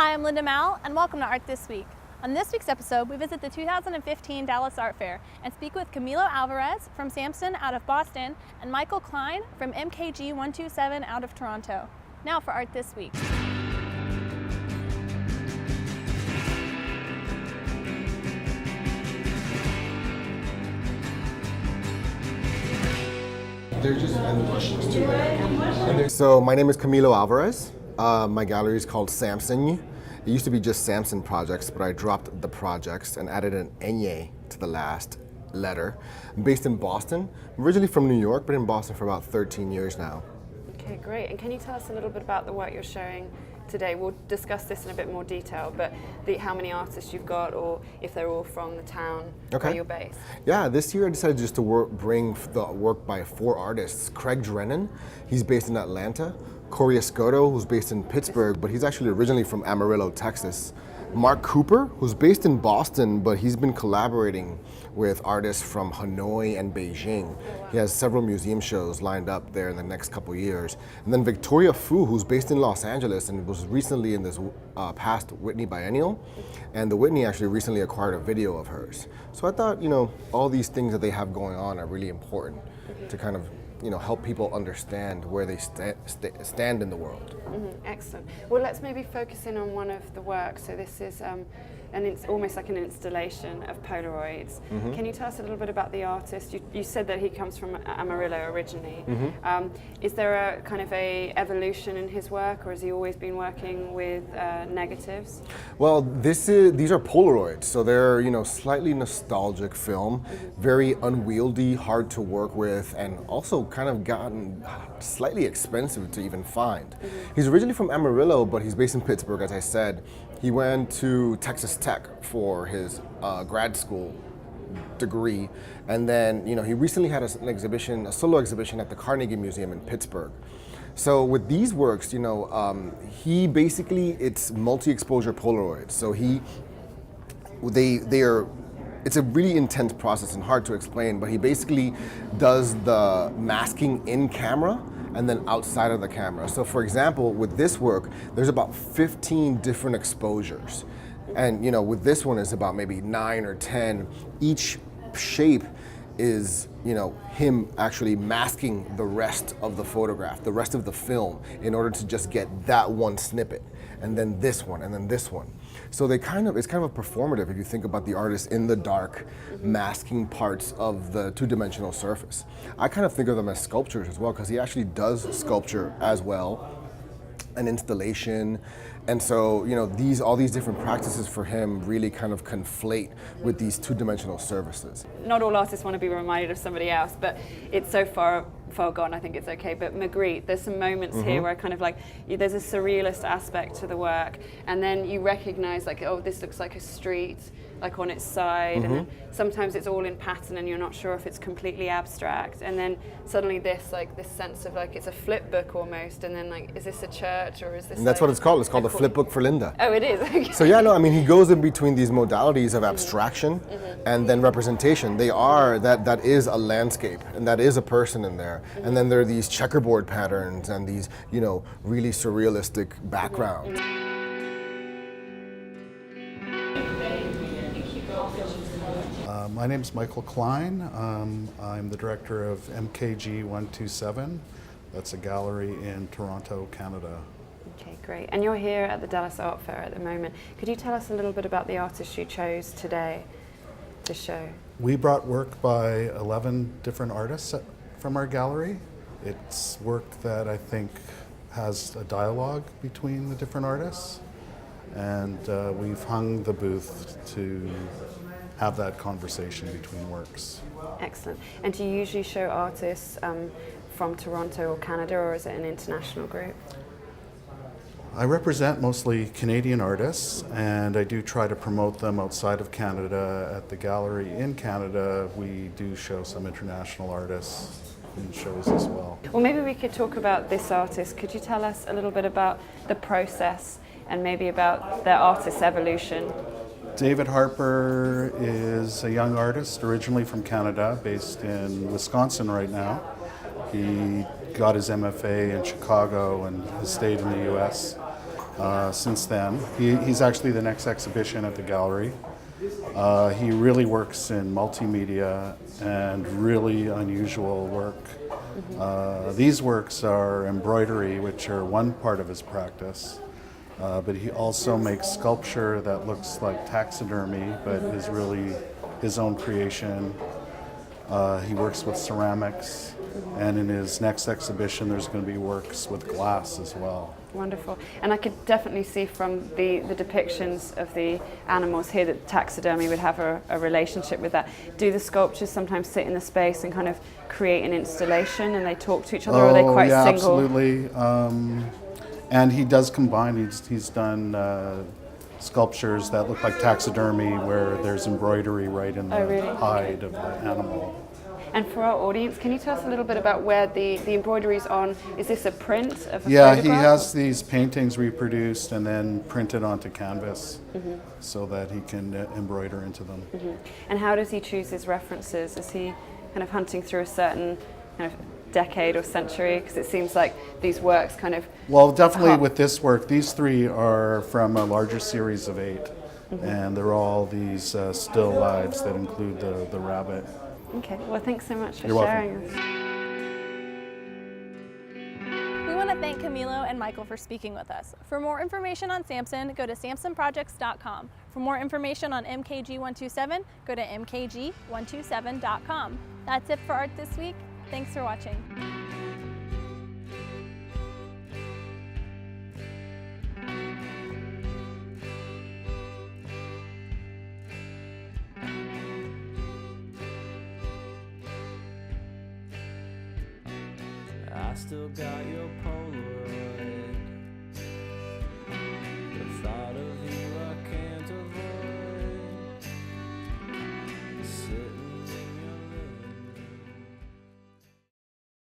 Hi, I'm Linda Mal, and welcome to Art This Week. On this week's episode, we visit the 2015 Dallas Art Fair and speak with Camilo Alvarez from Fair-Samsøñ out of Boston and Michael Klein from MKG127 out of Toronto. Now for Art This Week. They're just end questions too. So my name is Camilo Alvarez. My gallery is called Fair-Samsøñ. It used to be just Samson Projects, but I dropped the projects and added an enye to the last letter. I'm based in Boston. I'm originally from New York, but in Boston for about 13 years now. Okay, great. And can you tell us a little bit about the work you're showing today? We'll discuss this in a bit more detail, but how many artists you've got, or if they're all from the town where you're based. Yeah, this year I decided just to bring the work by 4 artists. Craig Drennan, he's based in Atlanta. Corey Escoto, who's based in Pittsburgh, but he's actually originally from Amarillo, Texas. Mark Cooper, who's based in Boston, but he's been collaborating with artists from Hanoi and Beijing. He has several museum shows lined up there in the next couple years. And then Victoria Fu, who's based in Los Angeles and was recently in this past Whitney Biennial. And the Whitney actually recently acquired a video of hers. So I thought, all these things that they have going on are really important to kind of help people understand where they stand in the world. Excellent. Well, let's maybe focus in on one of the works. So this is almost like an installation of Polaroids. Can you tell us a little bit about the artist? You said that he comes from Amarillo originally. Is there a kind of a evolution in his work, or has he always been working with negatives? Well, these are Polaroids, so they're slightly nostalgic film, very unwieldy, hard to work with, and also kind of gotten slightly expensive to even find. He's originally from Amarillo, but he's based in Pittsburgh, as I said. He went to Texas Tech for his grad school degree, and then he recently had a solo exhibition at the Carnegie Museum in Pittsburgh. So with these works, he basically, it's multi-exposure Polaroids. So it's a really intense process and hard to explain, but he basically does the masking in camera and then outside of the camera. So for example, with this work, there's about 15 different exposures. And with this one, it's about maybe 9 or 10. Each shape is him actually masking the rest of the photograph, the rest of the film, in order to just get that one snippet, and then this one, and then this one. So it's kind of a performative if you think about the artist in the dark, masking parts of the two-dimensional surface. I kind of think of them as sculptures as well, because he actually does sculpture as well, an installation. And so, all these different practices for him really kind of conflate with these two-dimensional surfaces. Not all artists want to be reminded of somebody else, but it's so far gone, I think it's okay. But Magritte, there's some moments here where kind of like, there's a surrealist aspect to the work, and then you recognize like, oh, this looks like a street, like on its side, and then sometimes it's all in pattern and you're not sure if it's completely abstract, and then suddenly this sense of like it's a flip book almost, and then like, is this a church or is this? And that's what it's called. It's called a flip book for Linda. Oh, it is. Okay. So yeah, no, I mean, he goes in between these modalities of abstraction and then representation. That is a landscape, and that is a person in there, and then there are these checkerboard patterns and these really surrealistic backgrounds. My name is Michael Klein. I'm the director of MKG127. That's a gallery in Toronto, Canada. Okay, great. And you're here at the Dallas Art Fair at the moment. Could you tell us a little bit about the artists you chose today to show? We brought work by 11 different artists from our gallery. It's work that I think has a dialogue between the different artists, and we've hung the booth to have that conversation between works. Excellent. And do you usually show artists from Toronto or Canada, or is it an international group? I represent mostly Canadian artists, and I do try to promote them outside of Canada. At the gallery in Canada, we do show some international artists in shows as well. Well, maybe we could talk about this artist. Could you tell us a little bit about the process and maybe about the artist's evolution? David Harper is a young artist originally from Canada, based in Wisconsin right now. He got his MFA in Chicago and has stayed in the US. since then. He's actually the next exhibition at the gallery. He really works in multimedia and really unusual work. These works are embroidery, which are one part of his practice, but he also makes sculpture that looks like taxidermy, but is really his own creation. He works with ceramics, and in his next exhibition there's going to be works with glass as well. Wonderful. And I could definitely see from the depictions of the animals here that taxidermy would have a relationship with that. Do the sculptures sometimes sit in the space and kind of create an installation and they talk to each other, or are they quite yeah, single? Absolutely. And he does combine, he's done sculptures that look like taxidermy where there's embroidery right in the hide of the animal. And for our audience, can you tell us a little bit about where the embroidery is on? Is this a print of a Yeah, photograph? he has these paintings reproduced and then printed onto canvas so that he can embroider into them. And how does he choose his references? Is he kind of hunting through a certain kind of decade or century? Because it seems like these works kind of... Well, definitely with this work, these three are from a larger series of 8. And they're all these still lives that include the rabbit. Okay, well, thanks so much for You're sharing welcome. this. We want to thank Camilo and Michael for speaking with us. For more information on Samson, go to samsonprojects.com. For more information on MKG127, go to MKG127.com. That's it for Art This Week. Thanks for watching. I still got your Polaroid.